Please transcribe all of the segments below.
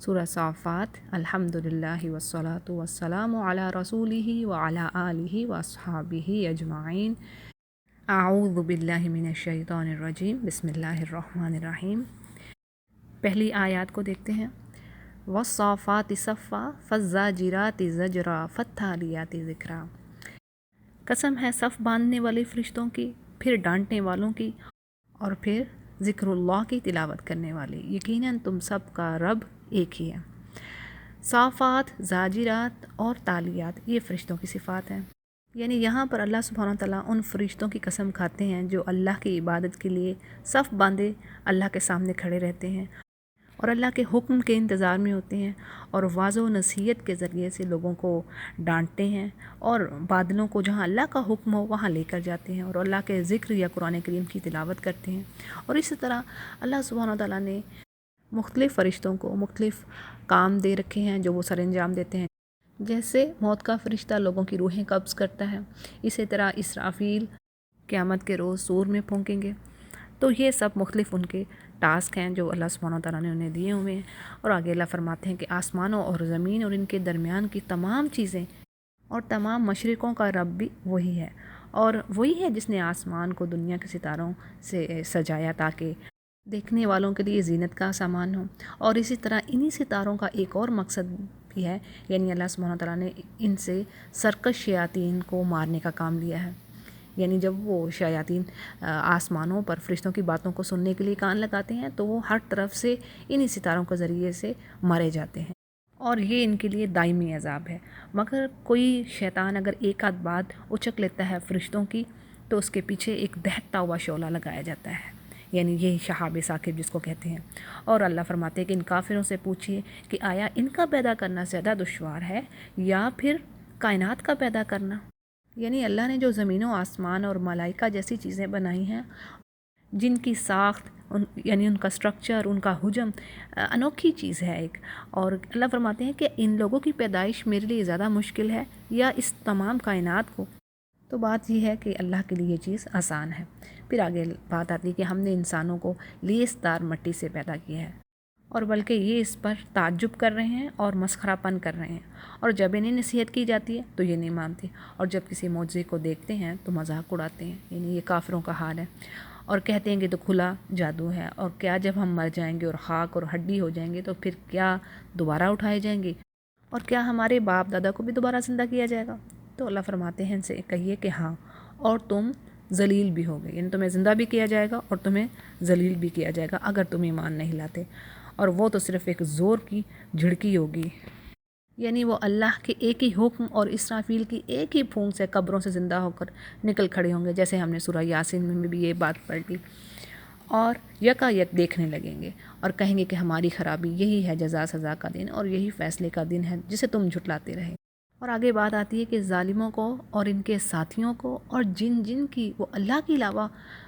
سورہ صافات۔ الحمدللہ والصلاۃ والسلام علی رسولہ وعلی آلہ واصحابہ اجمعین۔ اعوذ باللہ من الشیطان الرجیم، بسم اللہ الرحمن الرحیم۔ پہلی آیات کو دیکھتے ہیں۔ والصافات صفا فالزاجرات زجرا فالتالیات ذکرا۔ قسم ہے صف باندھنے والے فرشتوں کی، پھر ڈانٹنے والوں کی، اور پھر ذکر اللہ کی تلاوت کرنے والے۔ یقیناً تم سب کا رب ایک ہی ہے۔ صافات، زاجرات اور تالیات یہ فرشتوں کی صفات ہیں۔ یعنی یہاں پر اللہ سبحانہ وتعالیٰ ان فرشتوں کی قسم کھاتے ہیں جو اللہ کی عبادت کے لیے صف باندھے اللہ کے سامنے کھڑے رہتے ہیں اور اللہ کے حکم کے انتظار میں ہوتے ہیں، اور واضح و نصیحت کے ذریعے سے لوگوں کو ڈانٹتے ہیں اور بادلوں کو جہاں اللہ کا حکم ہو وہاں لے کر جاتے ہیں اور اللہ کے ذکر یا قرآن کریم کی تلاوت کرتے ہیں۔ اور اسی طرح اللہ سبحانہ وتعالیٰ نے مختلف فرشتوں کو مختلف کام دے رکھے ہیں جو وہ سر انجام دیتے ہیں۔ جیسے موت کا فرشتہ لوگوں کی روحیں قبض کرتا ہے، اسی طرح اسرافیل قیامت کے روز سور میں پھونکیں گے۔ تو یہ سب مختلف ان کے ٹاسک ہیں جو اللہ سبحانہ وتعالیٰ نے انہیں دیے ہوئے ہیں۔ اور آگے اللہ فرماتے ہیں کہ آسمانوں اور زمین اور ان کے درمیان کی تمام چیزیں اور تمام مشرقوں کا رب بھی وہی ہے، اور وہی ہے جس نے آسمان کو دنیا کے ستاروں سے سجایا تاکہ دیکھنے والوں کے لیے زینت کا سامان ہو۔ اور اسی طرح انہی ستاروں کا ایک اور مقصد بھی ہے، یعنی اللہ سبحانہ وتعالیٰ نے ان سے سرکش شیاطین کو مارنے کا کام لیا ہے۔ یعنی جب وہ شیاطین آسمانوں پر فرشتوں کی باتوں کو سننے کے لیے کان لگاتے ہیں تو وہ ہر طرف سے انہی ستاروں کے ذریعے سے مارے جاتے ہیں، اور یہ ان کے لیے دائمی عذاب ہے۔ مگر کوئی شیطان اگر ایک آدھ بات اچک لیتا ہے فرشتوں کی تو اس کے پیچھے ایک دہتا ہوا شعلہ لگایا جاتا ہے، یعنی یہ شہاب ثاقب جس کو کہتے ہیں۔ اور اللہ فرماتے ہیں کہ ان کافروں سے پوچھئے کہ آیا ان کا پیدا کرنا زیادہ دشوار ہے یا پھر کائنات کا پیدا کرنا؟ یعنی اللہ نے جو زمین و آسمان اور ملائکہ جیسی چیزیں بنائی ہیں جن کی ساخت یعنی ان کا سٹرکچر، ان کا حجم انوکھی چیز ہے ایک، اور اللہ فرماتے ہیں کہ ان لوگوں کی پیدائش میرے لیے زیادہ مشکل ہے یا اس تمام کائنات کو؟ تو بات یہ ہے کہ اللہ کے لیے یہ چیز آسان ہے۔ پھر آگے بات آتی ہے کہ ہم نے انسانوں کو لیس دار مٹی سے پیدا کیا ہے، اور بلکہ یہ اس پر تعجب کر رہے ہیں اور مسخرہ پن کر رہے ہیں، اور جب انہیں نصیحت کی جاتی ہے تو یہ نہیں مانتے، اور جب کسی معجزے کو دیکھتے ہیں تو مذاق اڑاتے ہیں۔ یعنی یہ کافروں کا حال ہے، اور کہتے ہیں کہ تو کھلا جادو ہے، اور کیا جب ہم مر جائیں گے اور خاک اور ہڈی ہو جائیں گے تو پھر کیا دوبارہ اٹھائے جائیں گے، اور کیا ہمارے باپ دادا کو بھی دوبارہ زندہ کیا جائے گا؟ تو اللہ فرماتے ہیں ان سے کہیے کہ ہاں، اور تم ذلیل بھی ہوگے، یعنی تمہیں زندہ بھی کیا جائے گا اور تمہیں ذلیل بھی کیا جائے گا اگر تم ایمان نہیں لاتے، اور وہ تو صرف ایک زور کی جھڑکی ہوگی۔ یعنی وہ اللہ کے ایک ہی حکم اور اسرافیل کی ایک ہی پھونک سے قبروں سے زندہ ہو کر نکل کھڑے ہوں گے، جیسے ہم نے سورہ یاسین میں بھی یہ بات پڑھ لی، اور یکا یک دیکھنے لگیں گے اور کہیں گے کہ ہماری خرابی یہی ہے جزا سزا کا دن اور یہی فیصلے کا دن ہے جسے تم جھٹلاتے رہے۔ اور آگے بات آتی ہے کہ ظالموں کو اور ان کے ساتھیوں کو اور جن کی وہ اللہ کے علاوہ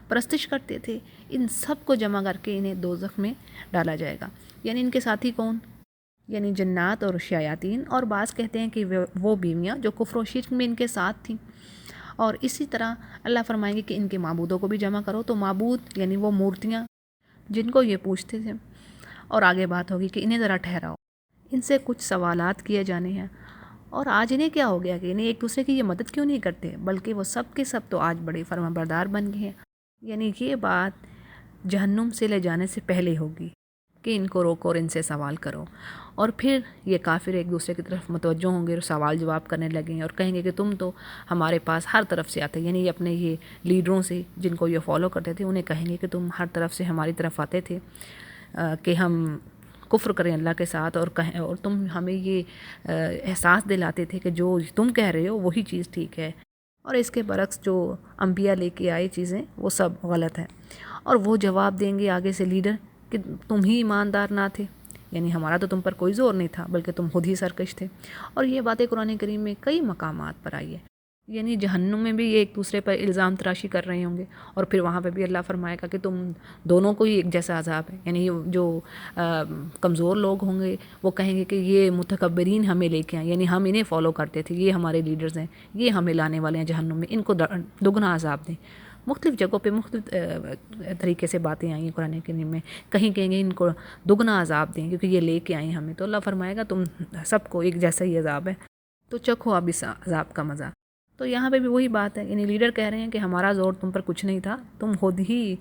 پرستش کرتے تھے، ان سب کو جمع کر کے انہیں دوزخ میں ڈالا جائے گا۔ یعنی ان کے ساتھی کون؟ یعنی جنات اور شیاطین، اور بعض کہتے ہیں کہ وہ بیویاں جو کفر و شرک میں ان کے ساتھ تھیں۔ اور اسی طرح اللہ فرمائیں گے کہ ان کے معبودوں کو بھی جمع کرو، تو معبود یعنی وہ مورتیاں جن کو یہ پوجتے تھے۔ اور آگے بات ہوگی کہ انہیں ذرا ٹھہراؤ، ان سے کچھ سوالات کیے جانے ہیں۔ اور آج انہیں کیا ہو گیا کہ انہیں ایک دوسرے کی یہ مدد کیوں نہیں کرتے، بلکہ وہ سب کے سب تو آج بڑے فرما بردار بن گئے ہیں۔ یعنی یہ بات جہنم سے لے جانے سے پہلے ہوگی کہ ان کو روکو اور ان سے سوال کرو، اور پھر یہ کافر ایک دوسرے کی طرف متوجہ ہوں گے اور سوال جواب کرنے لگیں اور کہیں گے کہ تم تو ہمارے پاس ہر طرف سے آتے، یعنی یہ اپنے یہ لیڈروں سے جن کو یہ فالو کرتے تھے انہیں کہیں گے کہ تم ہر طرف سے ہماری طرف آتے تھے کہ ہم کفر کریں اللہ کے ساتھ، اور تم ہمیں یہ احساس دلاتے تھے کہ جو تم کہہ رہے ہو وہی چیز ٹھیک ہے، اور اس کے برعکس جو انبیاء لے کے آئے چیزیں وہ سب غلط ہیں۔ اور وہ جواب دیں گے آگے سے لیڈر کہ تم ہی ایماندار نہ تھے، یعنی ہمارا تو تم پر کوئی زور نہیں تھا بلکہ تم خود ہی سرکش تھے۔ اور یہ باتیں قرآن کریم میں کئی مقامات پر آئی ہے۔ یعنی جہنم میں بھی یہ ایک دوسرے پر الزام تراشی کر رہے ہوں گے، اور پھر وہاں پہ بھی اللہ فرمائے گا کہ تم دونوں کو ہی ایک جیسا عذاب ہے۔ یعنی جو کمزور لوگ ہوں گے وہ کہیں گے کہ یہ متکبرین ہمیں لے کے آئیں، یعنی ہم انہیں فالو کرتے تھے، یہ ہمارے لیڈرز ہیں، یہ ہمیں لانے والے ہیں جہنم میں، ان کو دگنا عذاب دیں۔ مختلف جگہوں پہ مختلف طریقے سے باتیں آئی ہیں قرآن کریم میں. کہیں کہیں گے ان کو دگنا عذاب دیں کیونکہ یہ لے کے آئے ہمیں، تو اللہ فرمائے گا تم سب کو ایک جیسا ہی عذاب ہے، تو چکھو اب اس عذاب کا مزہ. تو یہاں پہ بھی وہی بات ہے، یعنی لیڈر کہہ رہے ہیں کہ ہمارا زور تم پر کچھ نہیں تھا، تم خود ہی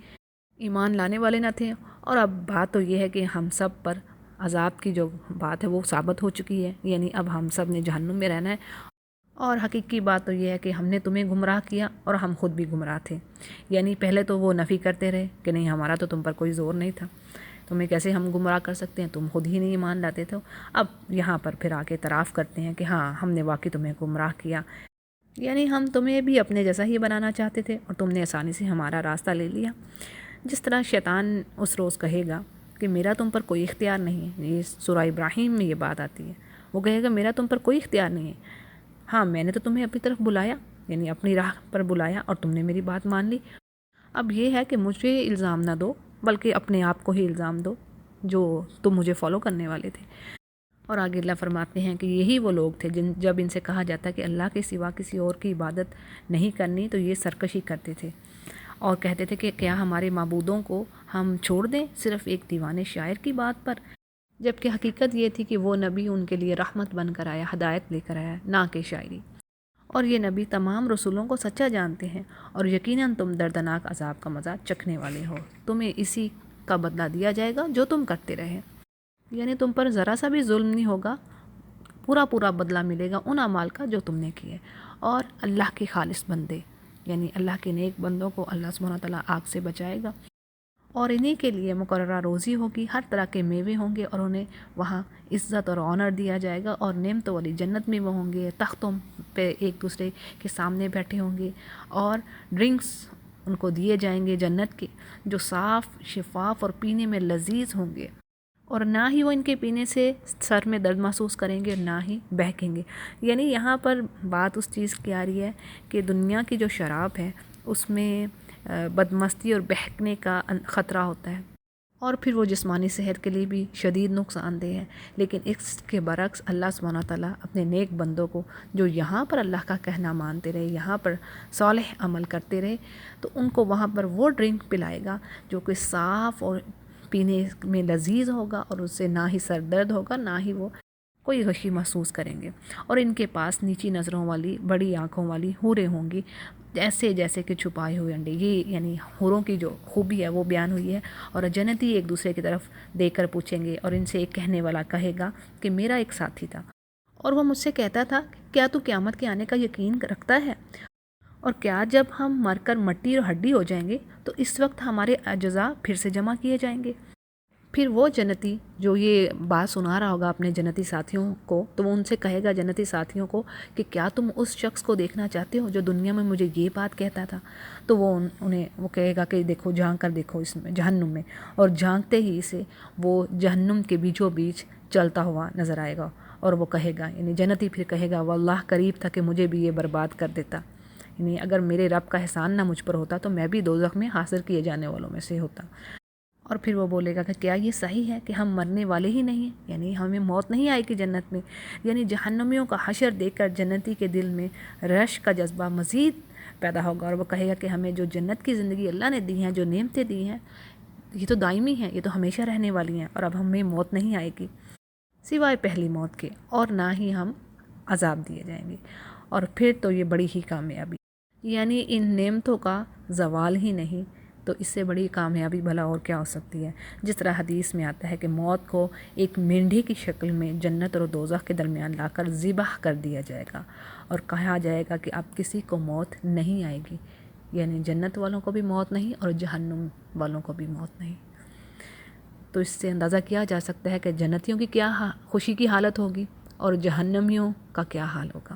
ایمان لانے والے نہ تھے، اور اب بات تو یہ ہے کہ ہم سب پر عذاب کی جو بات ہے وہ ثابت ہو چکی ہے، یعنی اب ہم سب نے جہنم میں رہنا ہے. اور حقیقی بات تو یہ ہے کہ ہم نے تمہیں گمراہ کیا اور ہم خود بھی گمراہ تھے. یعنی پہلے تو وہ نفی کرتے رہے کہ نہیں ہمارا تو تم پر کوئی زور نہیں تھا، تمہیں کیسے ہم گمراہ کر سکتے ہیں، تم خود ہی نہیں ایمان لاتے تھے. اب یہاں پر پھر آ کے اعتراف کرتے ہیں کہ ہاں ہم نے واقعی تمہیں گمراہ کیا، یعنی ہم تمہیں بھی اپنے جیسا ہی بنانا چاہتے تھے اور تم نے آسانی سے ہمارا راستہ لے لیا. جس طرح شیطان اس روز کہے گا کہ میرا تم پر کوئی اختیار نہیں ہے، یہ سورہ ابراہیم میں یہ بات آتی ہے، وہ کہے گا میرا تم پر کوئی اختیار نہیں ہے، ہاں میں نے تو تمہیں اپنی طرف بلایا، یعنی اپنی راہ پر بلایا اور تم نے میری بات مان لی. اب یہ ہے کہ مجھے الزام نہ دو بلکہ اپنے آپ کو ہی الزام دو جو تم مجھے فالو کرنے والے تھے. اور آگے اللہ فرماتے ہیں کہ یہی وہ لوگ تھے جب ان سے کہا جاتا کہ اللہ کے سوا کسی اور کی عبادت نہیں کرنی تو یہ سرکشی کرتے تھے اور کہتے تھے کہ کیا ہمارے معبودوں کو ہم چھوڑ دیں صرف ایک دیوانے شاعر کی بات پر، جبکہ حقیقت یہ تھی کہ وہ نبی ان کے لیے رحمت بن کر آیا، ہدایت لے کر آیا، نہ کہ شاعری. اور یہ نبی تمام رسولوں کو سچا جانتے ہیں اور یقیناً تم دردناک عذاب کا مزہ چکھنے والے ہو، تمہیں اسی کا بدلہ دیا جائے گا جو تم کرتے رہے. یعنی تم پر ذرا سا بھی ظلم نہیں ہوگا، پورا بدلہ ملے گا ان اعمال کا جو تم نے کیے. اور اللہ کے خالص بندے یعنی اللہ کے نیک بندوں کو اللہ سبحانہ وتعالیٰ آگ سے بچائے گا، اور انہی کے لیے مقررہ روزی ہوگی، ہر طرح کے میوے ہوں گے اور انہیں وہاں عزت اور آنر دیا جائے گا، اور نعمتوں والی جنت میں وہ ہوں گے، تختوں پہ ایک دوسرے کے سامنے بیٹھے ہوں گے، اور ڈرنکس ان کو دیے جائیں گے جنت کے جو صاف شفاف اور پینے میں لذیذ ہوں گے، اور نہ ہی وہ ان کے پینے سے سر میں درد محسوس کریں گے نہ ہی بہکیں گے. یعنی یہاں پر بات اس چیز کی آ رہی ہے کہ دنیا کی جو شراب ہے اس میں بدمستی اور بہکنے کا خطرہ ہوتا ہے، اور پھر وہ جسمانی صحت کے لیے بھی شدید نقصان دہ ہے. لیکن اس کے برعکس اللہ سبحانہ تعالیٰ اپنے نیک بندوں کو جو یہاں پر اللہ کا کہنا مانتے رہے، یہاں پر صالح عمل کرتے رہے، تو ان کو وہاں پر وہ ڈرنک پلائے گا جو کہ صاف اور پینے میں لذیذ ہوگا، اور اس سے نہ ہی سر درد ہوگا نہ ہی وہ کوئی غشی محسوس کریں گے. اور ان کے پاس نیچی نظروں والی بڑی آنکھوں والی حوریں ہوں گی جیسے کہ چھپائے ہوئے انڈے. یہ یعنی حوروں کی جو خوبی ہے وہ بیان ہوئی ہے. اور جنتی ایک دوسرے کی طرف دیکھ کر پوچھیں گے، اور ان سے ایک کہنے والا کہے گا کہ میرا ایک ساتھی تھا اور وہ مجھ سے کہتا تھا کیا تو قیامت کے آنے کا یقین رکھتا ہے، اور کیا جب ہم مر کر مٹی اور ہڈی ہو جائیں گے تو اس وقت ہمارے اجزاء پھر سے جمع کیے جائیں گے. پھر وہ جنتی جو یہ بات سنا رہا ہوگا اپنے جنتی ساتھیوں کو، تو وہ ان سے کہے گا جنتی ساتھیوں کو کہ کیا تم اس شخص کو دیکھنا چاہتے ہو جو دنیا میں مجھے یہ بات کہتا تھا. تو وہ انہیں وہ کہے گا کہ دیکھو جھانک کر دیکھو اس میں جہنم میں، اور جھانکتے ہی اسے وہ جہنم کے بیچوں بیچ چلتا ہوا نظر آئے گا. اور وہ کہے گا یعنی جنتی پھر کہے گا واللہ قریب تھا کہ مجھے بھی یہ برباد کر دیتا، یعنی اگر میرے رب کا احسان نہ مجھ پر ہوتا تو میں بھی دوزخ میں حاصل کیے جانے والوں میں سے ہوتا. اور پھر وہ بولے گا کہ کیا یہ صحیح ہے کہ ہم مرنے والے ہی نہیں ہیں، یعنی ہمیں موت نہیں آئے گی جنت میں. یعنی جہنمیوں کا حشر دیکھ کر جنتی کے دل میں رشک کا جذبہ مزید پیدا ہوگا، اور وہ کہے گا کہ ہمیں جو جنت کی زندگی اللہ نے دی ہیں، جو نعمتیں دی ہیں، یہ تو دائمی ہیں، یہ تو ہمیشہ رہنے والی ہیں، اور اب ہمیں موت نہیں آئے گی سوائے پہلی موت کے، اور نہ ہی ہم عذاب دیے جائیں گے. اور پھر تو یہ بڑی ہی کامیابی، یعنی ان نعمتوں کا زوال ہی نہیں، تو اس سے بڑی کامیابی بھلا اور کیا ہو سکتی ہے. جس طرح حدیث میں آتا ہے کہ موت کو ایک مینڈھی کی شکل میں جنت اور دوزخ کے درمیان لا کر ذبح کر دیا جائے گا، اور کہا جائے گا کہ اب کسی کو موت نہیں آئے گی، یعنی جنت والوں کو بھی موت نہیں اور جہنم والوں کو بھی موت نہیں. تو اس سے اندازہ کیا جا سکتا ہے کہ جنتیوں کی کیا خوشی کی حالت ہوگی اور جہنمیوں کا کیا حال ہوگا.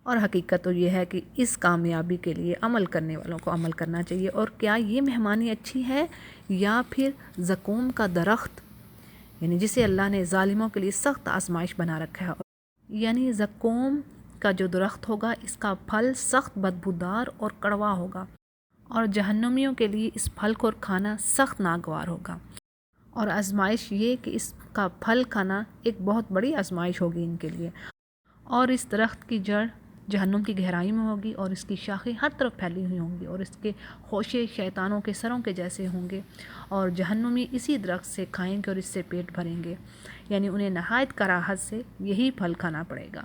اور حقیقت تو یہ ہے کہ اس کامیابی کے لیے عمل کرنے والوں کو عمل کرنا چاہیے. اور کیا یہ مہمانی اچھی ہے یا پھر زقوم کا درخت، یعنی جسے اللہ نے ظالموں کے لیے سخت آزمائش بنا رکھا ہے. یعنی زقوم کا جو درخت ہوگا اس کا پھل سخت بدبودار اور کڑوا ہوگا، اور جہنمیوں کے لیے اس پھل کو کھانا سخت ناگوار ہوگا. اور آزمائش یہ کہ اس کا پھل کھانا ایک بہت بڑی آزمائش ہوگی ان کے لیے. اور اس درخت کی جڑ جہنم کی گہرائی میں ہوگی اور اس کی شاخیں ہر طرف پھیلی ہوئی ہوں گی اور اس کے خوشے شیطانوں کے سروں کے جیسے ہوں گے، اور جہنمی اسی درخت سے کھائیں گے اور اس سے پیٹ بھریں گے، یعنی انہیں نہایت کراہت سے یہی پھل کھانا پڑے گا،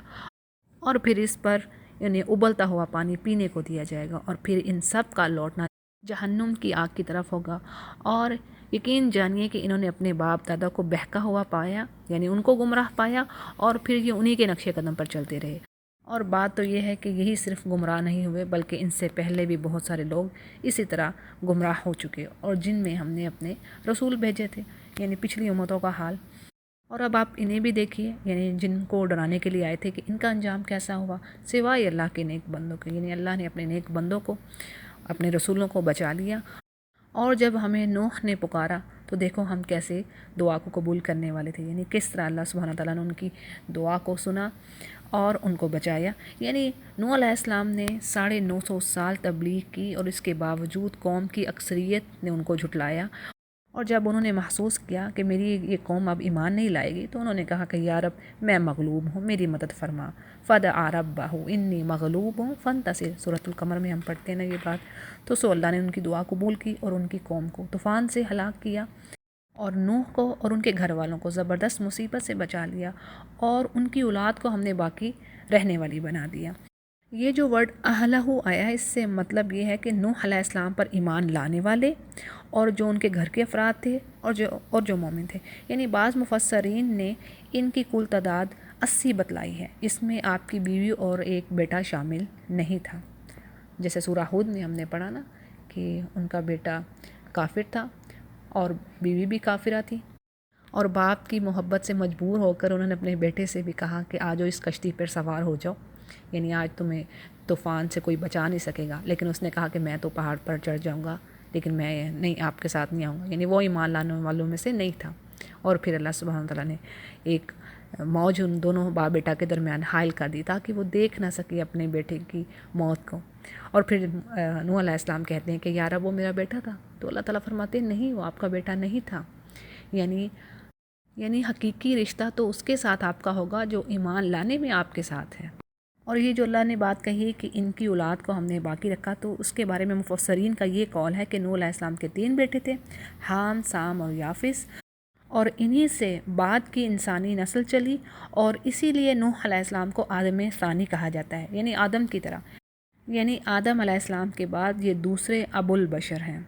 اور پھر اس پر انہیں ابلتا ہوا پانی پینے کو دیا جائے گا، اور پھر ان سب کا لوٹنا جہنم کی آگ کی طرف ہوگا۔ اور یقین جانیے کہ انہوں نے اپنے باپ دادا کو بہکا ہوا پایا، یعنی ان کو گمراہ پایا، اور پھر یہ انہی کے نقش قدم پر چلتے رہے۔ اور بات تو یہ ہے کہ یہی صرف گمراہ نہیں ہوئے، بلکہ ان سے پہلے بھی بہت سارے لوگ اسی طرح گمراہ ہو چکے، اور جن میں ہم نے اپنے رسول بھیجے تھے، یعنی پچھلی امتوں کا حال۔ اور اب آپ انہیں بھی دیکھیے، یعنی جن کو ڈرانے کے لیے آئے تھے کہ ان کا انجام کیسا ہوا، سوائے اللہ کے نیک بندوں کے، یعنی اللہ نے اپنے نیک بندوں کو، اپنے رسولوں کو بچا لیا۔ اور جب ہمیں نوح نے پکارا تو دیکھو ہم کیسے دعا کو قبول کرنے والے تھے، یعنی کس طرح اللہ سبحانہ تعالیٰ نے ان کی دعا کو سنا اور ان کو بچایا۔ یعنی نوح علیہ السلام نے 950 سال تبلیغ کی، اور اس کے باوجود قوم کی اکثریت نے ان کو جھٹلایا، اور جب انہوں نے محسوس کیا کہ میری یہ قوم اب ایمان نہیں لائے گی، تو انہوں نے کہا کہ یا رب میں مغلوب ہوں، میری مدد فرما، فدعا ربہ انی مغلوب فانتصر، سورۃ القمر میں ہم پڑھتے ہیں نا یہ بات۔ تو اللہ نے ان کی دعا قبول کی اور ان کی قوم کو طوفان سے ہلاک کیا، اور نوح کو اور ان کے گھر والوں کو زبردست مصیبت سے بچا لیا، اور ان کی اولاد کو ہم نے باقی رہنے والی بنا دیا۔ یہ جو ورڈ اہلہ آیا ہے، اس سے مطلب یہ ہے کہ نوح علیہ السلام پر ایمان لانے والے، اور جو ان کے گھر کے افراد تھے، اور جو مومن تھے۔ یعنی بعض مفسرین نے ان کی کل تعداد 80 بتلائی ہے، اس میں آپ کی بیوی اور ایک بیٹا شامل نہیں تھا، جیسے سورہ ہود میں ہم نے پڑھا نا کہ ان کا بیٹا کافر تھا اور بیوی بھی کافرہ تھی، اور باپ کی محبت سے مجبور ہو کر انہوں نے اپنے بیٹے سے بھی کہا کہ آجو اس کشتی پر سوار ہو جاؤ، یعنی آج تمہیں طوفان سے کوئی بچا نہیں سکے گا، لیکن اس نے کہا کہ میں تو پہاڑ پر چڑھ جاؤں گا، لیکن میں نہیں، آپ کے ساتھ نہیں آؤں گا، یعنی وہ ایمان لانے والوں میں سے نہیں تھا۔ اور پھر اللہ سبحانہ تعالیٰ نے ایک موج ان دونوں باپ بیٹا کے درمیان حائل کر دی تاکہ وہ دیکھ نہ سکے اپنے بیٹے کی موت کو۔ اور پھر نوح علیہ السلام کہتے ہیں کہ یا رب وہ میرا بیٹا تھا، تو اللہ تعالیٰ فرماتے ہیں نہیں، وہ آپ کا بیٹا نہیں تھا، یعنی حقیقی رشتہ تو اس کے ساتھ آپ کا ہوگا جو ایمان لانے میں آپ کے ساتھ ہے۔ اور یہ جو اللہ نے بات کہی کہ ان کی اولاد کو ہم نے باقی رکھا، تو اس کے بارے میں مفسرین کا یہ قول ہے کہ نوح علیہ السلام کے 3 بیٹے تھے، حام، سام اور یافس، اور انہی سے بعد کی انسانی نسل چلی، اور اسی لیے نوح علیہ السلام کو آدم ثانی کہا جاتا ہے، یعنی آدم کی طرح، یعنی آدم علیہ السلام کے بعد یہ دوسرے ابو البشر ہیں۔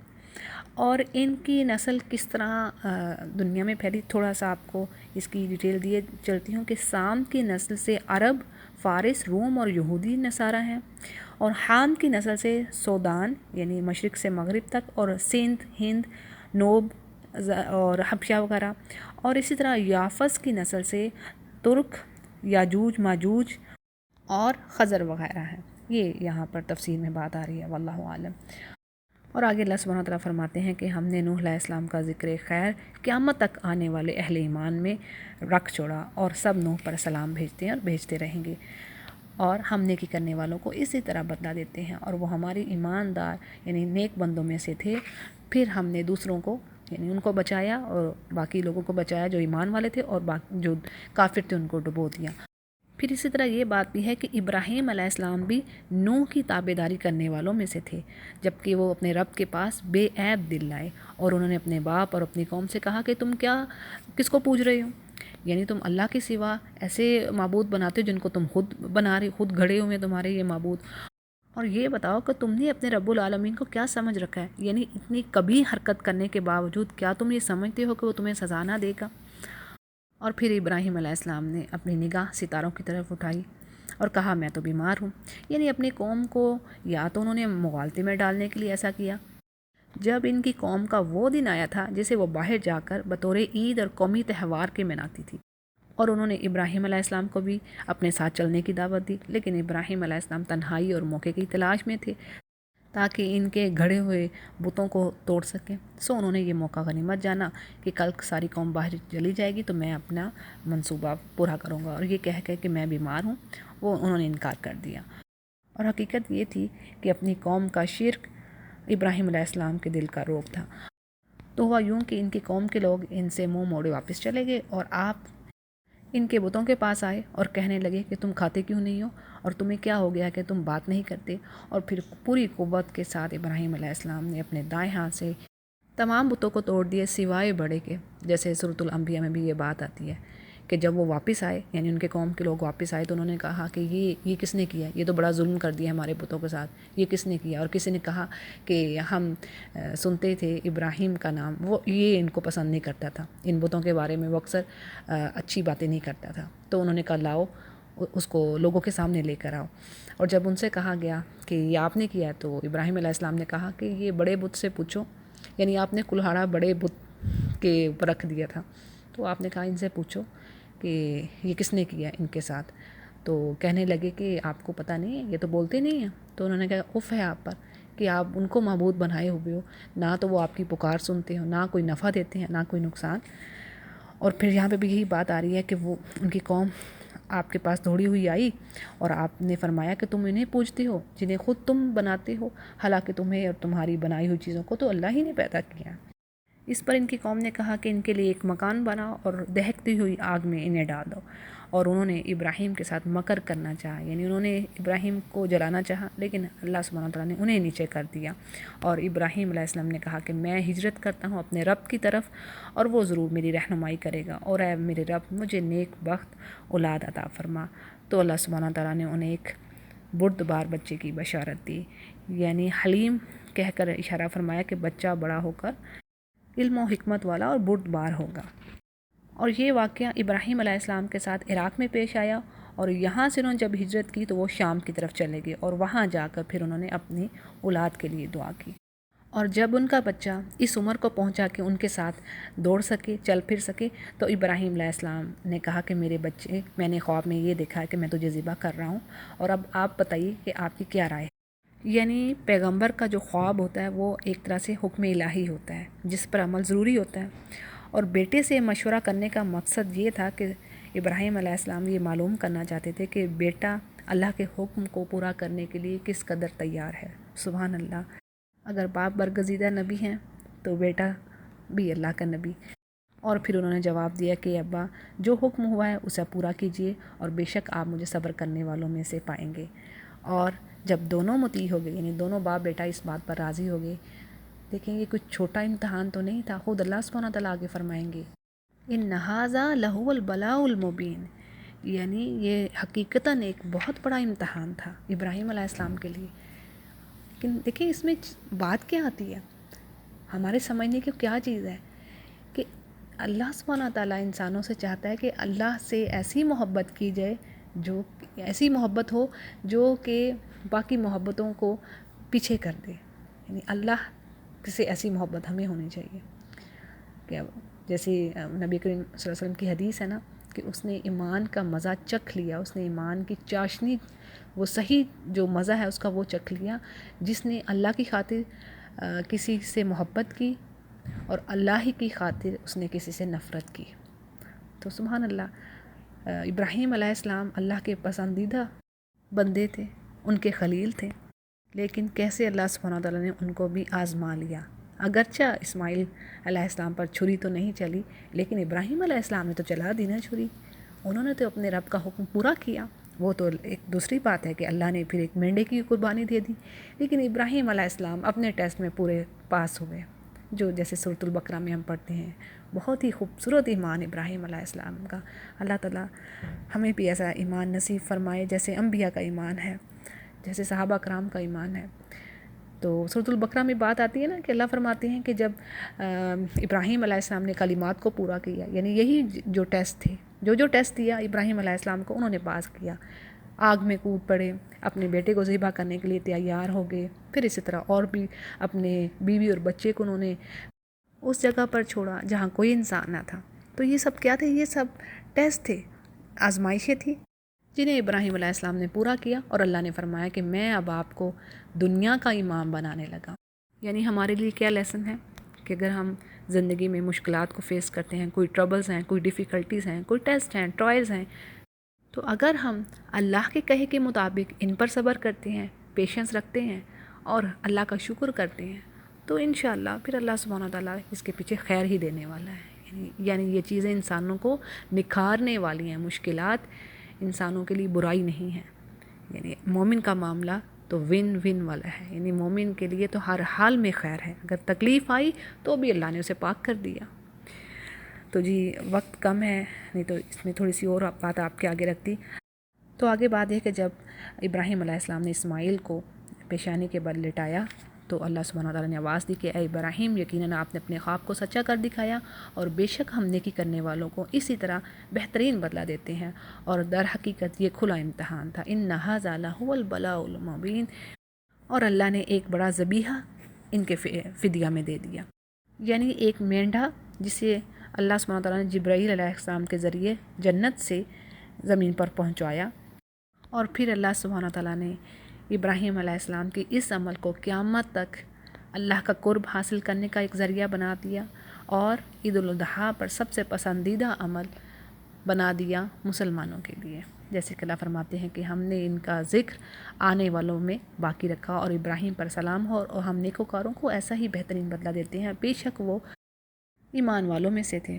اور ان کی نسل کس طرح دنیا میں پھیلی، تھوڑا سا آپ کو اس کی ڈیٹیل دیے چلتی ہوں کہ سام کی نسل سے عرب، فارس، روم اور یہودی نصارہ ہیں، اور حام کی نسل سے سودان، یعنی مشرق سے مغرب تک، اور سندھ، ہند، نوب اور حبشہ وغیرہ، اور اسی طرح یافس کی نسل سے ترک، یاجوج ماجوج اور خزر وغیرہ ہیں۔ یہ یہاں پر تفسیر میں بات آ رہی ہے، واللہ عالم۔ اور آگے اللہ سبحانہ وتعالیٰ فرماتے ہیں کہ ہم نے نوح علیہ السلام کا ذکر خیر قیامت تک آنے والے اہل ایمان میں رکھ چھوڑا، اور سب نوح پر سلام بھیجتے ہیں اور بھیجتے رہیں گے، اور ہم نیکی کرنے والوں کو اسی طرح بدلہ دیتے ہیں، اور وہ ہماری ایماندار یعنی نیک بندوں میں سے تھے۔ پھر ہم نے دوسروں کو، یعنی ان کو بچایا، اور باقی لوگوں کو بچایا جو ایمان والے تھے، اور جو کافر تھے ان کو ڈبو دیا۔ پھر اسی طرح یہ بات بھی ہے کہ ابراہیم علیہ السلام بھی نوح کی تابعداری کرنے والوں میں سے تھے، جبکہ وہ اپنے رب کے پاس بے عیب دل لائے، اور انہوں نے اپنے باپ اور اپنی قوم سے کہا کہ تم کس کو پوج رہے ہو، یعنی تم اللہ کے سوا ایسے معبود بناتے ہو جن کو تم خود بنا رہے، خود گھڑے ہوئے تمہارے یہ معبود، اور یہ بتاؤ کہ تم نے اپنے رب العالمین کو کیا سمجھ رکھا ہے، یعنی اتنی قبیح حرکت کرنے کے باوجود کیا تم یہ سمجھتے ہو کہ وہ تمہیں سزا نہ دے گا؟ اور پھر ابراہیم علیہ السلام نے اپنی نگاہ ستاروں کی طرف اٹھائی اور کہا میں تو بیمار ہوں، یعنی اپنی قوم کو یا تو انہوں نے مغالطے میں ڈالنے کے لیے ایسا کیا۔ جب ان کی قوم کا وہ دن آیا تھا جسے وہ باہر جا کر بطور عید اور قومی تہوار کے مناتی تھی، اور انہوں نے ابراہیم علیہ السلام کو بھی اپنے ساتھ چلنے کی دعوت دی، لیکن ابراہیم علیہ السلام تنہائی اور موقع کی تلاش میں تھے تاکہ ان کے گھڑے ہوئے بتوں کو توڑ سکیں۔ انہوں نے یہ موقع غنیمت جانا کہ کل ساری قوم باہر چلی جائے گی تو میں اپنا منصوبہ پورا کروں گا، اور یہ کہہ کہ میں بیمار ہوں انہوں نے انکار کر دیا۔ اور حقیقت یہ تھی کہ اپنی قوم کا شرک ابراہیم علیہ السلام کے دل کا روگ تھا۔ تو ہوا یوں کہ ان کی قوم کے لوگ ان سے منہ موڑے واپس چلے گئے، اور آپ ان کے بتوں کے پاس آئے اور کہنے لگے کہ تم کھاتے کیوں نہیں ہو، اور تمہیں کیا ہو گیا کہ تم بات نہیں کرتے؟ اور پھر پوری قوت کے ساتھ ابراہیم علیہ السلام نے اپنے دائیں ہاتھ سے تمام بتوں کو توڑ دیے سوائے بڑے کے، جیسے سورۃ الانبیاء میں بھی یہ بات آتی ہے کہ جب وہ واپس آئے، یعنی ان کے قوم کے لوگ واپس آئے، تو انہوں نے کہا کہ یہ کس نے کیا؟ یہ تو بڑا ظلم کر دیا ہمارے بتوں کے ساتھ، یہ کس نے کیا؟ اور کسی نے کہا کہ ہم سنتے تھے ابراہیم کا نام، وہ یہ ان کو پسند نہیں کرتا تھا، ان بتوں کے بارے میں وہ اکثر اچھی باتیں نہیں کرتا تھا، تو انہوں نے کہا لاؤ اس کو لوگوں کے سامنے لے کر آؤ۔ اور جب ان سے کہا گیا کہ یہ آپ نے کیا ہے، تو ابراہیم علیہ السلام نے کہا کہ یہ بڑے بت سے پوچھو، یعنی آپ نے کلہاڑا بڑے بت کے اوپر رکھ دیا تھا، تو آپ نے کہا ان سے پوچھو کہ یہ کس نے کیا ان کے ساتھ؟ تو کہنے لگے کہ آپ کو پتہ نہیں ہے، یہ تو بولتے نہیں ہیں۔ تو انہوں نے کہا اف ہے آپ پر کہ آپ ان کو معبود بنائے ہوئے ہو، نہ تو وہ آپ کی پکار سنتے ہو، نہ کوئی نفع دیتے ہیں، نہ کوئی نقصان۔ اور پھر یہاں پہ بھی یہی بات آ رہی ہے کہ وہ ان کی قوم آپ کے پاس دوڑی ہوئی آئی اور آپ نے فرمایا کہ تم انہیں پوجتے ہو جنہیں خود تم بناتے ہو، حالانکہ تمہیں اور تمہاری بنائی ہوئی چیزوں کو تو اللہ ہی نے پیدا کیا۔ اس پر ان کی قوم نے کہا کہ ان کے لیے ایک مکان بناؤ اور دہکتی ہوئی آگ میں انہیں ڈال دو، اور انہوں نے ابراہیم کے ساتھ مکر کرنا چاہا، یعنی انہوں نے ابراہیم کو جلانا چاہا، لیکن اللہ سبحانہ وتعالیٰ نے انہیں نیچے کر دیا۔ اور ابراہیم علیہ السلام نے کہا کہ میں ہجرت کرتا ہوں اپنے رب کی طرف، اور وہ ضرور میری رہنمائی کرے گا، اور اے میرے رب مجھے نیک بخت اولاد عطا فرما۔ تو اللہ سبحانہ وتعالیٰ نے انہیں ایک بردبار بچے کی بشارت دی، یعنی حلیم کہہ کر اشارہ فرمایا کہ بچہ بڑا ہو کر علم و حکمت والا اور بردبار ہوگا۔ اور یہ واقعہ ابراہیم علیہ السلام کے ساتھ عراق میں پیش آیا، اور یہاں سے انہوں نے جب ہجرت کی تو وہ شام کی طرف چلے گئے، اور وہاں جا کر پھر انہوں نے اپنی اولاد کے لیے دعا کی۔ اور جب ان کا بچہ اس عمر کو پہنچا کہ ان کے ساتھ دوڑ سکے، چل پھر سکے، تو ابراہیم علیہ السلام نے کہا کہ میرے بچے، میں نے خواب میں یہ دیکھا ہے کہ میں تجھے ذبح کر رہا ہوں، اور اب آپ بتائیے کہ آپ کی کیا رائے ہے؟ یعنی پیغمبر کا جو خواب ہوتا ہے وہ ایک طرح سے حکم الہی ہوتا ہے جس پر عمل ضروری ہوتا ہے، اور بیٹے سے مشورہ کرنے کا مقصد یہ تھا کہ ابراہیم علیہ السلام یہ معلوم کرنا چاہتے تھے کہ بیٹا اللہ کے حکم کو پورا کرنے کے لیے کس قدر تیار ہے۔ سبحان اللہ، اگر باپ برگزیدہ نبی ہیں تو بیٹا بھی اللہ کا نبی۔ اور پھر انہوں نے جواب دیا کہ ابا جو حکم ہوا ہے اسے پورا کیجئے، اور بے شک آپ مجھے صبر کرنے والوں میں سے پائیں گے۔ اور جب دونوں مطیع ہو گئے، یعنی دونوں باپ بیٹا اس بات پر راضی ہو گئے، دیکھیں یہ کچھ چھوٹا امتحان تو نہیں تھا، خود اللہ سبحانہ تعالیٰ آگے فرمائیں گے ان ھذا لہو البلاء المبین، یعنی یہ حقیقتاً ایک بہت بڑا امتحان تھا ابراہیم علیہ السلام کے لیے۔ لیکن دیکھیں اس میں بات کیا آتی ہے، ہمارے سمجھنے کی کیا چیز ہے کہ اللہ سبحانہ تعالیٰ انسانوں سے چاہتا ہے کہ اللہ سے ایسی محبت کی جائے، جو ایسی محبت ہو جو کہ باقی محبتوں کو پیچھے کر دے، یعنی اللہ سے ایسی محبت ہمیں ہونی چاہیے کہ جیسے نبی کریم صلی اللہ علیہ وسلم کی حدیث ہے نا کہ اس نے ایمان کا مزہ چکھ لیا، اس نے ایمان کی چاشنی، وہ صحیح جو مزہ ہے اس کا وہ چکھ لیا جس نے اللہ کی خاطر کسی سے محبت کی، اور اللہ ہی کی خاطر اس نے کسی سے نفرت کی۔ تو سبحان اللہ، ابراہیم علیہ السلام اللہ کے پسندیدہ بندے تھے، ان کے خلیل تھے، لیکن کیسے اللہ سبحانہ تعالیٰ نے ان کو بھی آزما لیا۔ اگرچہ اسماعیل علیہ السلام پر چھری تو نہیں چلی، لیکن ابراہیم علیہ السلام نے تو چلا دی نا چھری، انہوں نے تو اپنے رب کا حکم پورا کیا۔ وہ تو ایک دوسری بات ہے کہ اللہ نے پھر ایک مینڈے کی قربانی دے دی، لیکن ابراہیم علیہ السلام اپنے ٹیسٹ میں پورے پاس ہوئے، جو جیسے سورۃ البقرہ میں ہم پڑھتے ہیں۔ بہت ہی خوبصورت ایمان ابراہیم علیہ السلام کا، اللہ تعالیٰ ہمیں بھی ایسا ایمان نصیب فرمائے جیسے انبیاء کا ایمان ہے، جیسے صحابہ کرام کا ایمان ہے۔ تو سورۃ البقرہ میں بات آتی ہے نا کہ اللہ فرماتے ہیں کہ جب ابراہیم علیہ السلام نے کلمات کو پورا کیا، یعنی یہی جو ٹیسٹ تھے، جو ٹیسٹ دیا ابراہیم علیہ السلام کو، انہوں نے پاس کیا، آگ میں کود پڑے، اپنے بیٹے کو ذبح کرنے کے لیے تیار ہو گئے، پھر اسی طرح اور بھی اپنے بیوی اور بچے کو انہوں نے اس جگہ پر چھوڑا جہاں کوئی انسان نہ تھا۔ تو یہ سب کیا تھے؟ یہ سب ٹیسٹ تھے، آزمائشیں تھیں جنہیں ابراہیم علیہ السلام نے پورا کیا، اور اللہ نے فرمایا کہ میں اب آپ کو دنیا کا امام بنانے لگا۔ یعنی ہمارے لیے کیا لیسن ہے کہ اگر ہم زندگی میں مشکلات کو فیس کرتے ہیں، کوئی ٹربلز ہیں، کوئی ڈیفیکلٹیز ہیں، کوئی ٹیسٹ ہیں، ٹرائلز ہیں، تو اگر ہم اللہ کے کہے کے مطابق ان پر صبر کرتے ہیں، پیشنس رکھتے ہیں، اور اللہ کا شکر کرتے ہیں، تو انشاءاللہ پھر اللہ سبحانہ تعالیٰ اس کے پیچھے خیر ہی دینے والا ہے۔ یعنی یہ چیزیں انسانوں کو نکھارنے والی ہیں، مشکلات انسانوں کے لیے برائی نہیں ہیں۔ یعنی مومن کا معاملہ تو ون ون والا ہے، یعنی مومن کے لیے تو ہر حال میں خیر ہے، اگر تکلیف آئی تو بھی اللہ نے اسے پاک کر دیا۔ تو جی وقت کم ہے، نہیں تو اس میں تھوڑی سی اور بات آپ کے آگے رکھتی۔ تو آگے بات ہے کہ جب ابراہیم علیہ السلام نے اسماعیل کو پیشانی کے بل لٹایا تو اللہ سبحانہ وتعالیٰ نے آواز دی کہ اے ابراہیم، یقیناً آپ نے اپنے خواب کو سچا کر دکھایا، اور بے شک ہم نیکی کرنے والوں کو اسی طرح بہترین بدلہ دیتے ہیں، اور در حقیقت یہ کھلا امتحان تھا۔ ان ھذا لہو البلاء المبین، اور اللہ نے ایک بڑا ذبیحہ ان کے فدیہ میں دے دیا، یعنی ایک مینڈھا جسے اللہ سبحانہ وتعالیٰ نے جبرائیل علیہ السلام کے ذریعے جنت سے زمین پر پہنچایا، اور پھر اللہ سبحانہ وتعالیٰ نے ابراہیم علیہ السلام کے اس عمل کو قیامت تک اللہ کا قرب حاصل کرنے کا ایک ذریعہ بنا دیا، اور عید الاضحیٰ پر سب سے پسندیدہ عمل بنا دیا مسلمانوں کے لیے، جیسے کہ اللہ فرماتے ہیں کہ ہم نے ان کا ذکر آنے والوں میں باقی رکھا، اور ابراہیم پر سلام ہو، اور ہم نیکوکاروں کو ایسا ہی بہترین بدلہ دیتے ہیں، بے شک وہ ایمان والوں میں سے تھے۔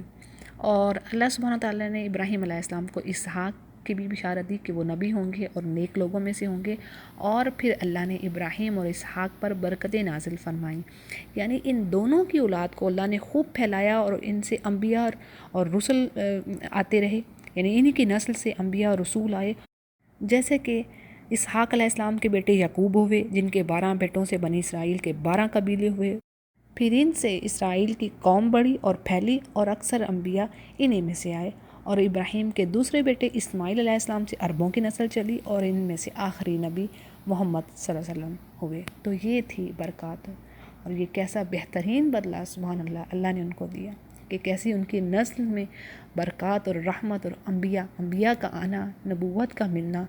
اور اللہ سبحانہ تعالیٰ نے ابراہیم علیہ السلام کو اسحاق کی بھی بشارت دی کہ وہ نبی ہوں گے اور نیک لوگوں میں سے ہوں گے، اور پھر اللہ نے ابراہیم اور اسحاق پر برکتیں نازل فرمائیں، یعنی ان دونوں کی اولاد کو اللہ نے خوب پھیلایا، اور ان سے انبیاء اور رسل آتے رہے، یعنی انہی کی نسل سے انبیاء اور رسول آئے، جیسے کہ اسحاق علیہ السلام کے بیٹے یعقوب ہوئے، جن کے 12 بیٹوں سے بنی اسرائیل کے 12 قبیلے ہوئے، پھر ان سے اسرائیل کی قوم بڑھی اور پھیلی، اور اکثر انبیاء انہی میں سے آئے، اور ابراہیم کے دوسرے بیٹے اسماعیل علیہ السلام سے عربوں کی نسل چلی، اور ان میں سے آخری نبی محمد صلی اللہ علیہ وسلم ہوئے۔ تو یہ تھی برکات، اور یہ کیسا بہترین بدلہ سبحان اللہ نے ان کو دیا، کہ کیسی ان کی نسل میں برکات اور رحمت، اور انبیاء کا آنا، نبوت کا ملنا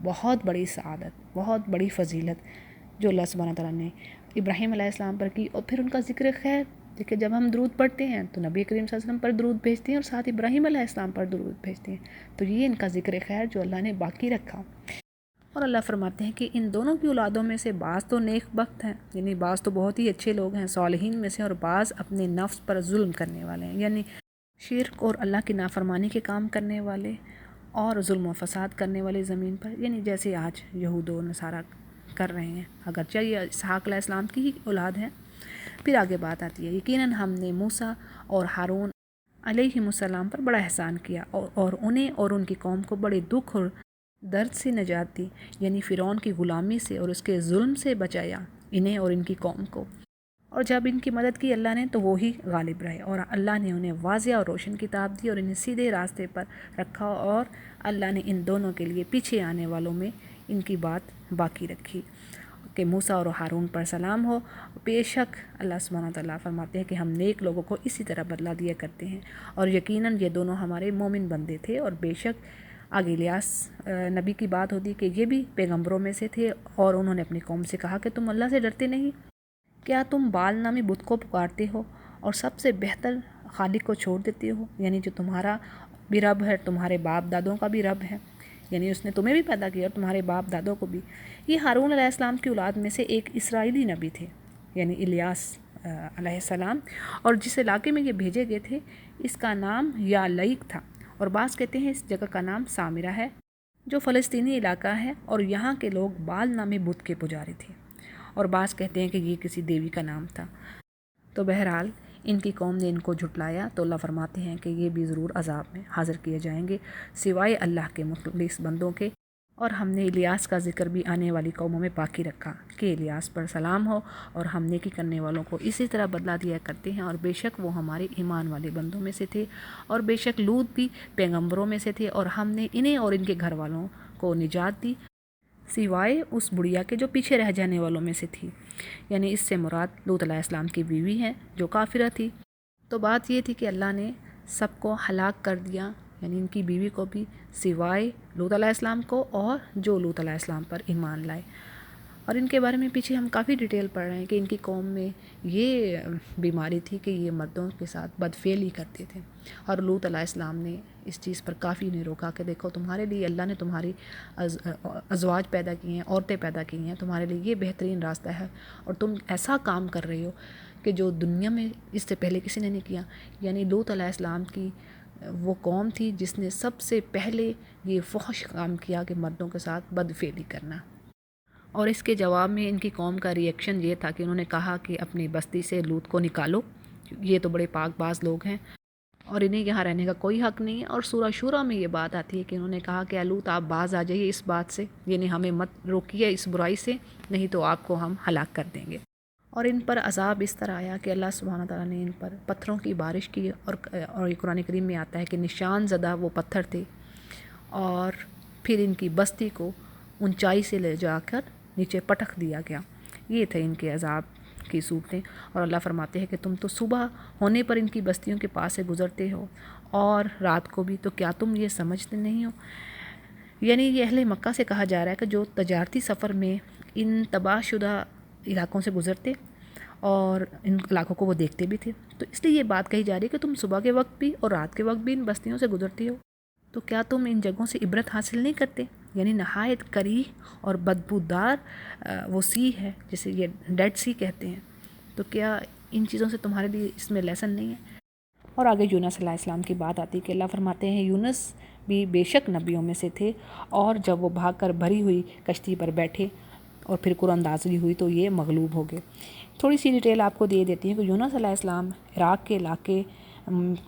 بہت بڑی سعادت، بہت بڑی فضیلت جو اللہ سبحانہ تعالیٰ نے ابراہیم علیہ السلام پر کی۔ اور پھر ان کا ذکر خیر، دیکھیں جب ہم درود پڑھتے ہیں تو نبی کریم صلی اللہ علیہ وسلم پر درود بھیجتے ہیں، اور ساتھ ابراہیم علیہ السلام پر درود بھیجتے ہیں، تو یہ ان کا ذکر خیر جو اللہ نے باقی رکھا۔ اور اللہ فرماتے ہیں کہ ان دونوں کی اولادوں میں سے بعض تو نیک بخت ہیں، یعنی بعض تو بہت ہی اچھے لوگ ہیں صالحین میں سے، اور بعض اپنے نفس پر ظلم کرنے والے ہیں، یعنی شرک اور اللہ کی نافرمانی کے کام کرنے والے، اور ظلم و فساد کرنے والے زمین پر، یعنی جیسے آج یہود و نصارہ کر رہے ہیں، اگرچہ یہ اسحاق علیہ السلام کی ہی اولاد ہیں۔ پھر آگے بات آتی ہے، یقیناً ہم نے موسیٰ اور ہارون علیہ السلام پر بڑا احسان کیا، اور انہیں اور ان کی قوم کو بڑے دکھ اور درد سے نجات دی، یعنی فرعون کی غلامی سے اور اس کے ظلم سے بچایا انہیں اور ان کی قوم کو، اور جب ان کی مدد کی اللہ نے تو وہی غالب رہے، اور اللہ نے انہیں واضح اور روشن کتاب دی اور انہیں سیدھے راستے پر رکھا، اور اللہ نے ان دونوں کے لیے پیچھے آنے والوں میں ان کی بات باقی رکھی کہ موسیٰ اور ہارون پر سلام ہو۔ بے شک اللہ سبحانہ وتعالیٰ فرماتے ہیں کہ ہم نیک لوگوں کو اسی طرح بدلہ دیا کرتے ہیں، اور یقیناً یہ دونوں ہمارے مومن بندے تھے، اور بے شک آگے الیاس نبی کی بات ہوتی کہ یہ بھی پیغمبروں میں سے تھے، اور انہوں نے اپنی قوم سے کہا کہ تم اللہ سے ڈرتے نہیں، کیا تم بال نامی بت کو پکارتے ہو اور سب سے بہتر خالق کو چھوڑ دیتے ہو، یعنی جو تمہارا بھی رب ہے، تمہارے باپ دادوں کا بھی رب ہے، یعنی اس نے تمہیں بھی پیدا کیا اور تمہارے باپ دادوں کو بھی۔ یہ ہارون علیہ السلام کی اولاد میں سے ایک اسرائیلی نبی تھے، یعنی الیاس علیہ السلام، اور جس علاقے میں یہ بھیجے گئے تھے اس کا نام یعلیق تھا، اور بعض کہتے ہیں اس جگہ کا نام سامرہ ہے جو فلسطینی علاقہ ہے، اور یہاں کے لوگ بال نامی بت کے پجاری تھے، اور بعض کہتے ہیں کہ یہ کسی دیوی کا نام تھا۔ تو بہرحال ان کی قوم نے ان کو جھٹلایا، تو اللہ فرماتے ہیں کہ یہ بھی ضرور عذاب میں حاضر کیے جائیں گے سوائے اللہ کے مخلص بندوں کے، اور ہم نے الیاس کا ذکر بھی آنے والی قوموں میں باقی رکھا کہ الیاس پر سلام ہو، اور ہم نیکی کرنے والوں کو اسی طرح بدلہ دیا کرتے ہیں، اور بے شک وہ ہمارے ایمان والے بندوں میں سے تھے، اور بے شک لوط بھی پیغمبروں میں سے تھے، اور ہم نے انہیں اور ان کے گھر والوں کو نجات دی سوائے اس بڑھیا کے جو پیچھے رہ جانے والوں میں سے تھی، یعنی اس سے مراد لوط علیہ السلام کی بیوی ہے جو کافرہ تھی۔ تو بات یہ تھی کہ اللہ نے سب کو ہلاک کر دیا، یعنی ان کی بیوی کو بھی سوائے لوط علیہ السلام کو اور جو لوط علیہ السلام پر ایمان لائے، اور ان کے بارے میں پیچھے ہم کافی ڈیٹیل پڑھ رہے ہیں کہ ان کی قوم میں یہ بیماری تھی کہ یہ مردوں کے ساتھ بدفعلی کرتے تھے، اور لوط علیہ السلام نے اس چیز پر کافی انہیں روکا کہ دیکھو تمہارے لیے اللہ نے تمہاری ازواج پیدا کی ہیں، عورتیں پیدا کی ہیں، تمہارے لیے یہ بہترین راستہ ہے اور تم ایسا کام کر رہے ہو کہ جو دنیا میں اس سے پہلے کسی نے نہیں کیا۔ یعنی لوط علیہ السلام کی وہ قوم تھی جس نے سب سے پہلے یہ فحش کام کیا کہ مردوں کے ساتھ بدفعلی کرنا، اور اس کے جواب میں ان کی قوم کا ری ایکشن یہ تھا کہ انہوں نے کہا کہ اپنی بستی سے لوط کو نکالو، یہ تو بڑے پاک باز لوگ ہیں اور انہیں یہاں رہنے کا کوئی حق نہیں ہے۔ اور سورہ شورہ میں یہ بات آتی ہے کہ انہوں نے کہا کہ اے لوط آپ باز آ جائیے اس بات سے، یعنی ہمیں مت روکیے اس برائی سے، نہیں تو آپ کو ہم ہلاک کر دیں گے۔ اور ان پر عذاب اس طرح آیا کہ اللہ سبحانہ تعالیٰ نے ان پر پتھروں کی بارش کی، اور یہ قرآن کریم میں آتا ہے کہ نشان زدہ وہ پتھر تھے، اور پھر ان کی بستی کو اونچائی سے لے جا کر نیچے پٹک دیا گیا۔ یہ تھے ان کے عذاب کی صورتیں، اور اللہ فرماتے ہیں کہ تم تو صبح ہونے پر ان کی بستیوں کے پاس سے گزرتے ہو اور رات کو بھی، تو کیا تم یہ سمجھتے نہیں ہو؟ یعنی یہ اہل مکہ سے کہا جا رہا ہے کہ جو تجارتی سفر میں ان تباہ شدہ علاقوں سے گزرتے اور ان علاقوں کو وہ دیکھتے بھی تھے، تو اس لیے یہ بات کہی جا رہی ہے کہ تم صبح کے وقت بھی اور رات کے وقت بھی ان بستیوں سے گزرتے ہو، تو کیا تم ان جگہوں سے عبرت حاصل نہیں کرتے؟ یعنی نہایت کریہ اور بدبودار وہ سی ہے جسے یہ ڈیڈ سی کہتے ہیں، تو کیا ان چیزوں سے تمہارے لیے اس میں لیسن نہیں ہے؟ اور آگے یونس علیہ السلام کی بات آتی ہے کہ اللہ فرماتے ہیں یونس بھی بے شک نبیوں میں سے تھے، اور جب وہ بھاگ کر بھری ہوئی کشتی پر بیٹھے اور پھر قرآن اندازی ہوئی تو یہ مغلوب ہو گئے۔ تھوڑی سی ڈیٹیل آپ کو دے دیتی ہیں کہ یونس علیہ السلام عراق کے علاقے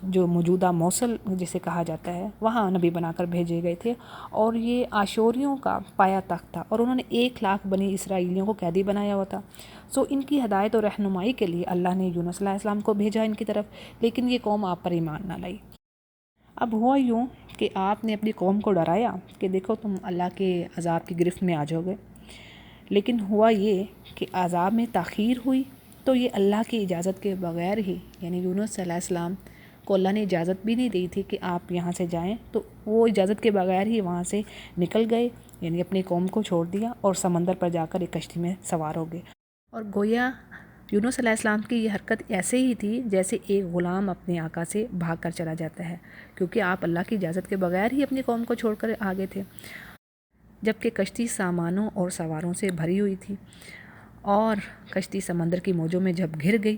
جو موجودہ موصل جسے کہا جاتا ہے وہاں نبی بنا کر بھیجے گئے تھے، اور یہ آشوریوں کا پایا تخت تھا، اور انہوں نے 1,00,000 بنی اسرائیلیوں کو قیدی بنایا ہوا تھا۔ ان کی ہدایت اور رہنمائی کے لیے اللہ نے یونس علیہ السلام کو بھیجا ان کی طرف، لیکن یہ قوم آپ پر ایمان نہ لائی۔ اب ہوا یوں کہ آپ نے اپنی قوم کو ڈرایا کہ دیکھو تم اللہ کے عذاب کی گرفت میں آ جاؤ گے، لیکن ہوا یہ کہ عذاب میں تاخیر ہوئی تو یہ اللہ کی اجازت کے بغیر ہی، یعنی یونس علیہ السلام کو اللہ نے اجازت بھی نہیں دی تھی کہ آپ یہاں سے جائیں، تو وہ اجازت کے بغیر ہی وہاں سے نکل گئے، یعنی اپنی قوم کو چھوڑ دیا اور سمندر پر جا کر ایک کشتی میں سوار ہو گئے۔ اور گویا یونس علیہ السلام کی یہ حرکت ایسے ہی تھی جیسے ایک غلام اپنے آقا سے بھاگ کر چلا جاتا ہے، کیونکہ آپ اللہ کی اجازت کے بغیر ہی اپنی قوم کو چھوڑ کر آگے تھے، جبکہ کشتی سامانوں اور سواروں سے بھری ہوئی تھی، اور کشتی سمندر کی موجوں میں جب گھر گئی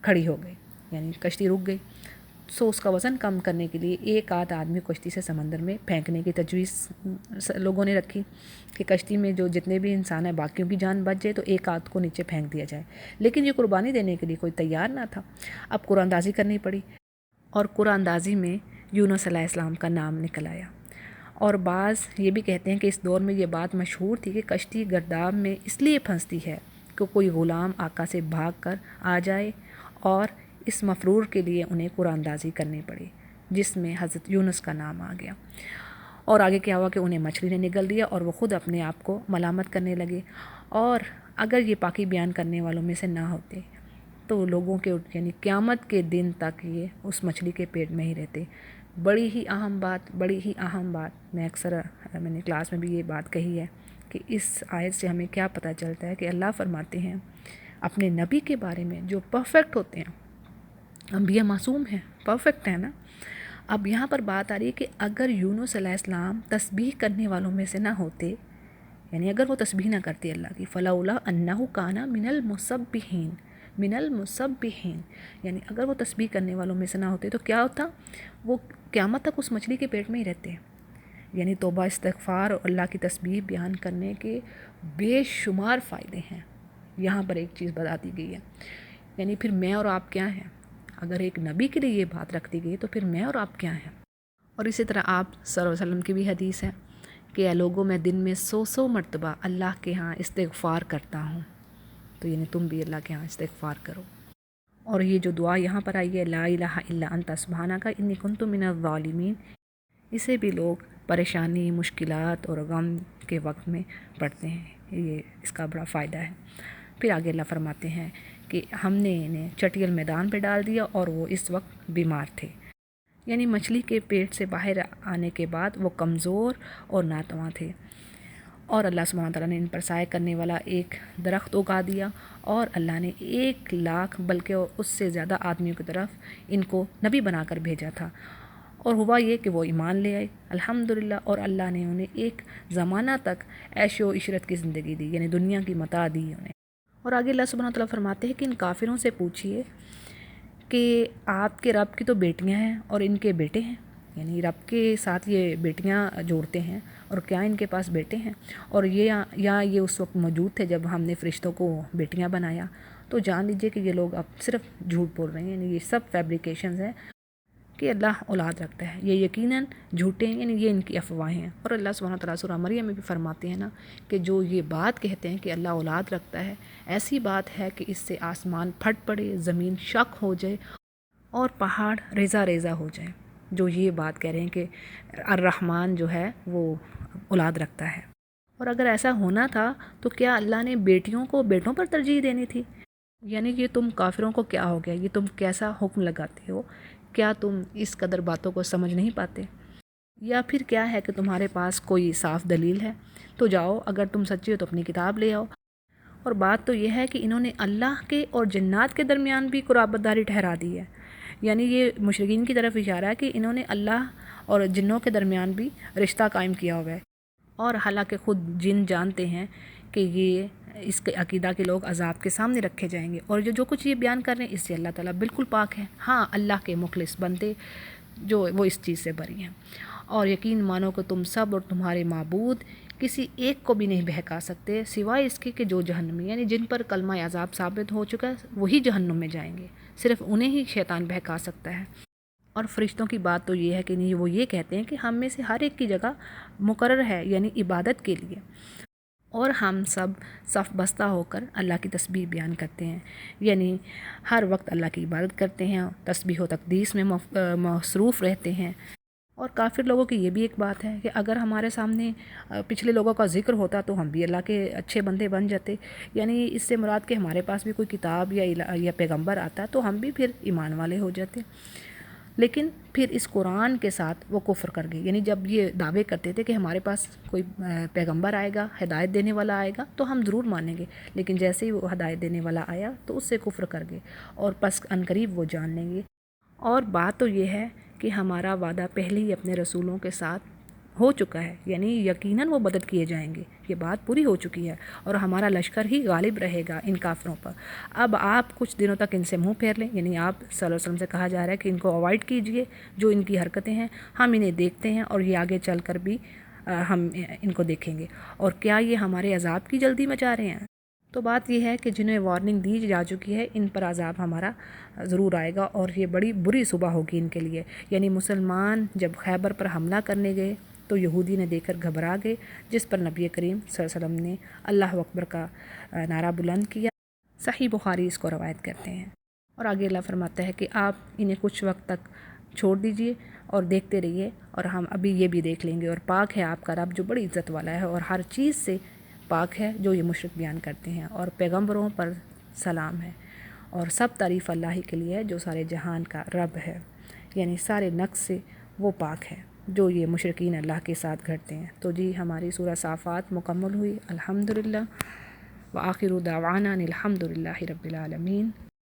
کھڑی ہو گئی، یعنی کشتی رک گئی۔ اس کا وزن کم کرنے کے لیے ایک آدھ آدمی کشتی سے سمندر میں پھینکنے کی تجویز لوگوں نے رکھی کہ کشتی میں جو جتنے بھی انسان ہیں باقیوں کی جان بچ جائے تو ایک آدھ کو نیچے پھینک دیا جائے، لیکن یہ قربانی دینے کے لیے کوئی تیار نہ تھا۔ اب قرآن اندازی کرنی پڑی، اور قرآن اندازی میں یونس علیہ السلام کا نام نکل آیا۔ اور بعض یہ بھی کہتے ہیں کہ اس دور میں یہ بات مشہور تھی کہ کشتی گرداب میں اس لیے پھنستی ہے کہ کوئی غلام آقا سے بھاگ کر آ جائے، اور اس مفرور کے لیے انہیں قرآن اندازی کرنی پڑی جس میں حضرت یونس کا نام آ گیا۔ اور آگے کیا ہوا کہ انہیں مچھلی نے نگل دیا اور وہ خود اپنے آپ کو ملامت کرنے لگے، اور اگر یہ پاکی بیان کرنے والوں میں سے نہ ہوتے تو لوگوں کے یعنی قیامت کے دن تک یہ اس مچھلی کے پیٹ میں ہی رہتے۔ بڑی ہی اہم بات میں نے کلاس میں بھی یہ بات کہی ہے کہ اس آیت سے ہمیں کیا پتہ چلتا ہے کہ اللہ فرماتے ہیں اپنے نبی کے بارے میں جو پرفیکٹ ہوتے ہیں، انبیاء معصوم ہیں، پرفیکٹ ہیں نا۔ اب یہاں پر بات آ رہی ہے کہ اگر یونس علیہ السلام تسبیح کرنے والوں میں سے نہ ہوتے، یعنی اگر وہ تسبیح نہ کرتے اللہ کی، فلولا انہ کان من المسبحین، یعنی اگر وہ تسبیح کرنے والوں میں سے نہ ہوتے تو کیا ہوتا؟ وہ قیامت تک اس مچھلی کے پیٹ میں ہی رہتے۔ یعنی توبہ، استغفار اور اللہ کی تسبیح بیان کرنے کے بے شمار فائدے ہیں، یہاں پر ایک چیز بتا دی گئی ہے۔ یعنی پھر میں اور آپ کیا ہیں؟ اگر ایک نبی کے لیے یہ بات رکھ دی گئی تو پھر میں اور آپ کیا ہیں؟ اور اسی طرح آپ صلی اللہ علیہ وسلم کی بھی حدیث ہے کہ اے لوگوں میں دن میں 100 مرتبہ اللہ کے ہاں استغفار کرتا ہوں، تو یعنی تم بھی اللہ کے ہاں استغفار کرو۔ اور یہ جو دعا یہاں پر آئی ہے لا الہ الا انت سبحانک انی کنت من الظالمین، اسے بھی لوگ پریشانی، مشکلات اور غم کے وقت میں پڑھتے ہیں، یہ اس کا بڑا فائدہ ہے۔ پھر آگے اللہ فرماتے ہیں کہ ہم نے انہیں چٹیل میدان پہ ڈال دیا اور وہ اس وقت بیمار تھے، یعنی مچھلی کے پیٹ سے باہر آنے کے بعد وہ کمزور اور ناتواں تھے، اور اللہ سبحانہ تعالیٰ نے ان پر سایہ کرنے والا ایک درخت اگا دیا، اور اللہ نے 1,00,000 بلکہ اس سے زیادہ آدمیوں کی طرف ان کو نبی بنا کر بھیجا تھا، اور ہوا یہ کہ وہ ایمان لے آئے الحمدللہ، اور اللہ نے انہیں ایک زمانہ تک عیش و عشرت کی زندگی دی، یعنی دنیا کی متاع دی انہیں۔ اور آگے اللہ سبحانہ وتعالیٰ فرماتے ہیں کہ ان کافروں سے پوچھئے کہ آپ کے رب کی تو بیٹیاں ہیں اور ان کے بیٹے ہیں، یعنی رب کے ساتھ یہ بیٹیاں جوڑتے ہیں، اور کیا ان کے پاس بیٹے ہیں؟ اور یہ اس وقت موجود تھے جب ہم نے فرشتوں کو بیٹیاں بنایا؟ تو جان لیجئے کہ یہ لوگ اب صرف جھوٹ بول رہے ہیں، یعنی یہ سب فیبریکیشنز ہیں کہ اللہ اولاد رکھتا ہے، یہ یقیناً جھوٹے ہیں، یعنی یہ ان کی افواہیں ہیں۔ اور اللہ سبحانہ وتعالیٰ سورہ مریم میں بھی فرماتے ہیں نا کہ جو یہ بات کہتے ہیں کہ اللہ اولاد رکھتا ہے، ایسی بات ہے کہ اس سے آسمان پھٹ پڑے، زمین شق ہو جائے اور پہاڑ ریزہ ریزہ ہو جائے، جو یہ بات کہہ رہے ہیں کہ الرحمن جو ہے وہ اولاد رکھتا ہے۔ اور اگر ایسا ہونا تھا تو کیا اللہ نے بیٹیوں کو بیٹوں پر ترجیح دینی تھی؟ یعنی کہ تم کافروں کو کیا ہو گیا، یہ تم کیسا حکم لگاتے ہو؟ کیا تم اس قدر باتوں کو سمجھ نہیں پاتے؟ یا پھر کیا ہے کہ تمہارے پاس کوئی صاف دلیل ہے؟ تو جاؤ، اگر تم سچے ہو تو اپنی کتاب لے آؤ۔ اور بات تو یہ ہے کہ انہوں نے اللہ کے اور جنات کے درمیان بھی قرابت داری ٹھہرا دی ہے، یعنی یہ مشرکین کی طرف اشارہ ہے کہ انہوں نے اللہ اور جنوں کے درمیان بھی رشتہ قائم کیا ہوا ہے، اور حالانکہ خود جن جانتے ہیں کہ یہ اس کے عقیدہ کے لوگ عذاب کے سامنے رکھے جائیں گے، اور جو کچھ یہ بیان کر رہے ہیں اس سے اللہ تعالیٰ بالکل پاک ہے۔ ہاں، اللہ کے مخلص بندے جو وہ اس چیز سے بری ہیں۔ اور یقین مانو کہ تم سب اور تمہارے معبود کسی ایک کو بھی نہیں بہکا سکتے سوائے اس کے کہ جو جہنم میں، یعنی جن پر کلمہ عذاب ثابت ہو چکا ہے وہی جہنم میں جائیں گے، صرف انہیں ہی شیطان بہکا سکتا ہے۔ اور فرشتوں کی بات تو یہ ہے کہ نہیں، وہ یہ کہتے ہیں کہ ہم میں سے ہر ایک کی جگہ مقرر ہے، یعنی عبادت کے لیے، اور ہم سب صف بستہ ہو کر اللہ کی تسبیح بیان کرتے ہیں، یعنی ہر وقت اللہ کی عبادت کرتے ہیں، تسبیح و تقدیس میں مصروف رہتے ہیں۔ اور کافر لوگوں کی یہ بھی ایک بات ہے کہ اگر ہمارے سامنے پچھلے لوگوں کا ذکر ہوتا تو ہم بھی اللہ کے اچھے بندے بن جاتے، یعنی اس سے مراد کہ ہمارے پاس بھی کوئی کتاب یا پیغمبر آتا تو ہم بھی پھر ایمان والے ہو جاتے۔ لیکن پھر اس قرآن کے ساتھ وہ کفر کر گئے، یعنی جب یہ دعوے کرتے تھے کہ ہمارے پاس کوئی پیغمبر آئے گا، ہدایت دینے والا آئے گا تو ہم ضرور مانیں گے، لیکن جیسے ہی وہ ہدایت دینے والا آیا تو اس سے کفر کر گئے، اور پس عنقریب وہ جان لیں گے۔ اور بات تو یہ ہے کہ ہمارا وعدہ پہلے ہی اپنے رسولوں کے ساتھ ہو چکا ہے، یعنی یقیناً وہ بدل کیے جائیں گے، یہ بات پوری ہو چکی ہے، اور ہمارا لشکر ہی غالب رہے گا ان کافروں پر۔ اب آپ کچھ دنوں تک ان سے منہ پھیر لیں، یعنی آپ صلی اللہ علیہ وسلم سے کہا جا رہا ہے کہ ان کو اوائڈ کیجئے، جو ان کی حرکتیں ہیں ہم انہیں دیکھتے ہیں، اور یہ آگے چل کر بھی ہم ان کو دیکھیں گے، اور کیا یہ ہمارے عذاب کی جلدی مچا رہے ہیں؟ تو بات یہ ہے کہ جنہیں وارننگ دی جا چکی ہے ان پر عذاب ہمارا ضرور آئے گا، اور یہ بڑی بری صبح ہوگی ان کے لیے۔ یعنی مسلمان جب خیبر پر حملہ کرنے گئے تو یہودی نے دیکھ کر گھبرا گئے، جس پر نبی کریم صلی اللہ علیہ وسلم نے اللہ اکبر کا نعرہ بلند کیا۔ صحیح بخاری اس کو روایت کرتے ہیں۔ اور آگے اللہ فرماتا ہے کہ آپ انہیں کچھ وقت تک چھوڑ دیجئے اور دیکھتے رہیے، اور ہم ابھی یہ بھی دیکھ لیں گے۔ اور پاک ہے آپ کا رب جو بڑی عزت والا ہے اور ہر چیز سے پاک ہے جو یہ مشرک بیان کرتے ہیں، اور پیغمبروں پر سلام ہے، اور سب تعریف اللہ ہی کے لیے ہے جو سارے جہان کا رب ہے، یعنی سارے نقص سے وہ پاک ہے جو یہ مشرکین اللہ کے ساتھ گھڑتے ہیں۔ تو جی ہماری سورہ صافات مکمل ہوئی الحمدللہ، وآخر دعوانا الحمدللہ رب العالمین۔